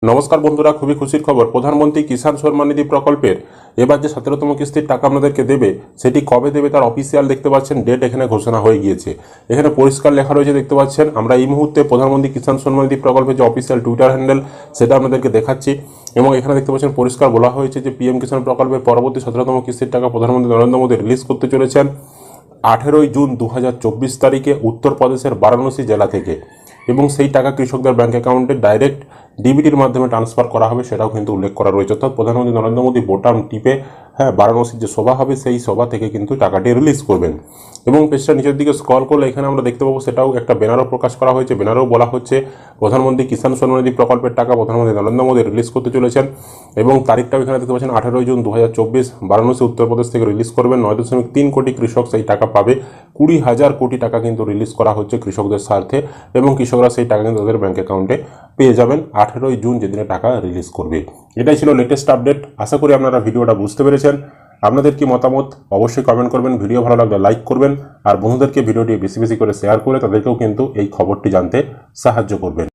নমস্কার বন্ধুরা, খুবই খুশির খবর। প্রধানমন্ত্রী কিষাণ সম্মান নিধি প্রকল্পের এবার যে 17তম কিস্তির টাকা আপনাদেরকে দেবে, সেটি কবে দেবে তার অফিসিয়াল দেখতে পাচ্ছেন ডেট এখানে ঘোষণা হয়ে গিয়েছে। এখানে পরিষ্কার লেখা রয়েছে, দেখতে পাচ্ছেন। আমরা এই মুহূর্তে প্রধানমন্ত্রী কিষাণ সম্মান নিধি প্রকল্পের যে অফিসিয়াল টুইটার হ্যান্ডেল সেটা আপনাদেরকে দেখাচ্ছি, এবং এখানে দেখতে পাচ্ছেন পরিষ্কার বলা হয়েছে যে পিএম কিষাণ প্রকল্পের পরবর্তী 17তম কিস্তির টাকা প্রধানমন্ত্রী নরেন্দ্র মোদী রিলিজ করতে চলেছেন 18 জুন 2024 তারিখে উত্তরপ্রদেশের বারাণসী জেলা থেকে, এবং সেই টাকা কৃষকদের ব্যাঙ্ক অ্যাকাউন্টে ডাইরেক্ট ডিবিটির মাধ্যমে ট্রান্সফার করা হবে, সেটাও কিন্তু উল্লেখ করা রয়েছে। অর্থাৎ প্রধানমন্ত্রী নরেন্দ্র মোদী বোতাম টিপে বারাণসীর যে সভা হবে সেই সভা থেকে কিন্তু টাকাটি রিলিজ করবেন। এবং পেজটা নিচের দিকে স্ক্রল করলে এখানে আমরা দেখতে পাবো সেটাও একটা ব্যানারও প্রকাশ করা হয়েছে। ব্যানারেও বলা হচ্ছে প্রধানমন্ত্রী কিষাণ সম্মান নিধি প্রকল্পের টাকা প্রধানমন্ত্রী নরেন্দ্র মোদী রিলিজ করতে চলেছেন, এবং তারিখটাও এখানে দেখতে পাচ্ছেন 18 জুন 2024 বারাণসী উত্তরপ্রদেশ থেকে রিলিজ করবেন। 9.3 কোটি কৃষক সেই টাকা পাবে। 20,000 কোটি টাকা কিন্তু রিলিজ করা হচ্ছে কৃষকদের স্বার্থে, এবং কৃষকরা সেই টাকা কিন্তু তাদের ব্যাঙ্ক অ্যাকাউন্টে পেয়ে যাবেন 18 জুন যেদিনে টাকা রিলিজ করবে। এটাই ছিল লেটেস্ট আপডেট। আশা করি আপনারা ভিডিওটা বুঝতে পেরেছেন। আপনাদের কি মতামত অবশ্যই কমেন্ট করবেন। ভিডিও ভালো লাগলে লাইক করবেন, আর বন্ধুদেরকে ভিডিওটি বেশি বেশি করে শেয়ার করে তাদেরকেও কিন্তু এই খবরটি জানতে সাহায্য করবেন।